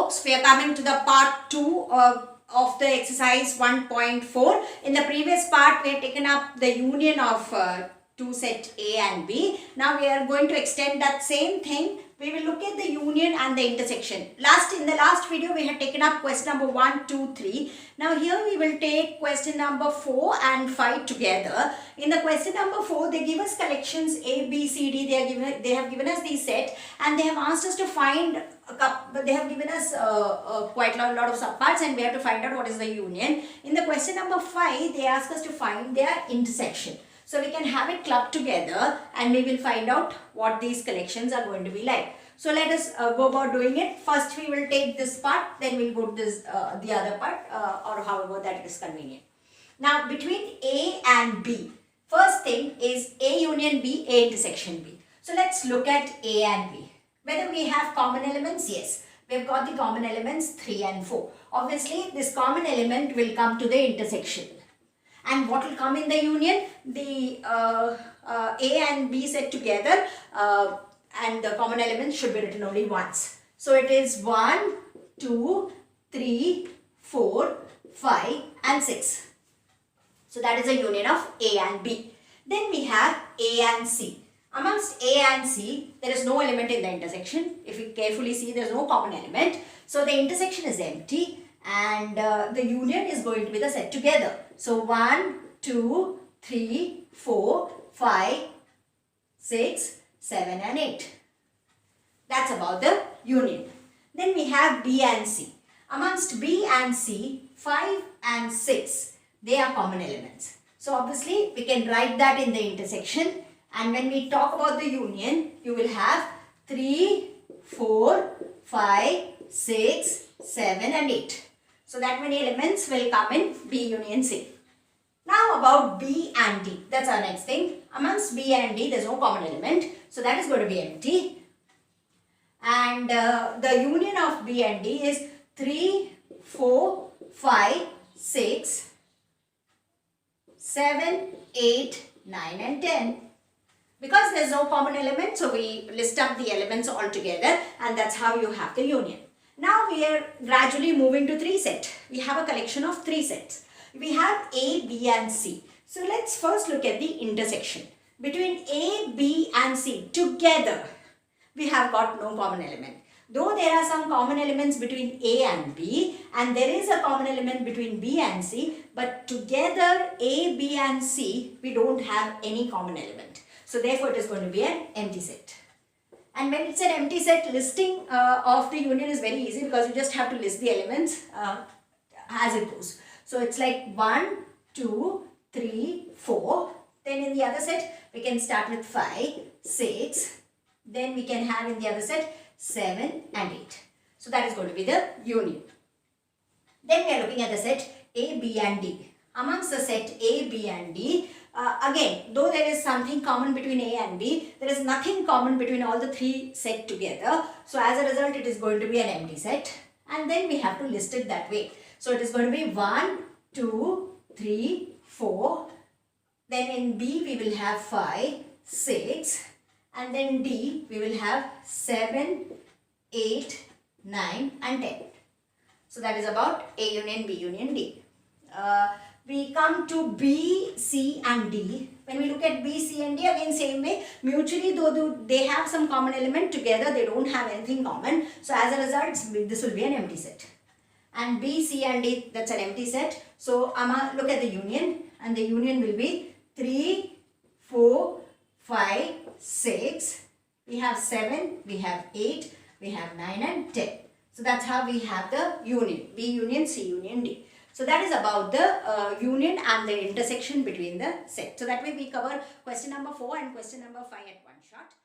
folks, we are coming to the part 2 of the exercise 1.4. In the previous part, we had taken up the union of two set A and B. Now we are going to extend that same thing. We will look at the union and the intersection. In the last video, we had taken up question number 1, 2, 3. Now here we will take question number 4 and 5 together. In the question number 4, they give us collections A, B, C, D. They have given us these set, and they have asked us to find they have given us quite a lot of subparts, and we have to find out what is the union. In the question number 5, they ask us to find their intersection. So we can have it clubbed together and we will find out what these collections are going to be like. So let us go about doing it. First we will take this part, then we will go to this the other part or however that is convenient. Now between A and B, first thing is A union B, A intersection B. So let's look at A and B. Whether we have common elements? Yes. We have got the common elements 3 and 4. Obviously this common element will come to the intersection. And what will come in the union? The A and B set together and the common elements should be written only once. So it is 1, 2, 3, 4, 5 and 6. So that is a union of A and B. Then we have A and C. Amongst A and C, there is no element in the intersection. If you carefully see, there is no common element. So the intersection is empty. And the union is going to be the set together. So 1, 2, 3, 4, 5, 6, 7 and 8. That's about the union. Then we have B and C. Amongst B and C, 5 and 6, they are common elements. So obviously we can write that in the intersection. And when we talk about the union, you will have 3, 4, 5, 6, 7 and 8. So that many elements will come in B union C. Now about B and D. That's our next thing. Amongst B and D, there is no common element. So that is going to be empty. And the union of B and D is 3, 4, 5, 6, 7, 8, 9 and 10. Because there is no common element, so we list up the elements all together and that's how you have the union. Now we are gradually moving to 3 set. We have a collection of 3 sets. We have A, B and C. So let's first look at the intersection. Between A, B and C together, we have got no common element. Though there are some common elements between A and B and there is a common element between B and C, but together A, B and C, we don't have any common element. So therefore it is going to be an empty set. And when it's an empty set, listing of the union is very easy because you just have to list the elements as it goes. So it's like 1, 2, 3, 4. Then in the other set, we can start with 5, 6. Then we can have in the other set 7 and 8. So that is going to be the union. Then we are looking at the set A, B and D. Amongst the set A, B and D, again, though there is something common between A and B, there is nothing common between all the 3 set together. So as a result, it is going to be an empty set. And then we have to list it that way. So it is going to be 1, 2, 3, 4. Then in B, we will have 5, 6. And then D, we will have 7, 8, 9 and 10. So that is about A union, B union, D. We come to B, C and D. When we look at B, C and D, again same way, mutually though they have some common element, together they don't have anything common. So as a result, this will be an empty set. And B, C and D, that's an empty set. So look at the union, and the union will be 3, 4, 5, 6. We have 7, we have 8, we have 9 and 10. So that's how we have the union, B union, C union, D. So that is about the union and the intersection between the set. So that way we cover question number 4 and question number 5 at one shot.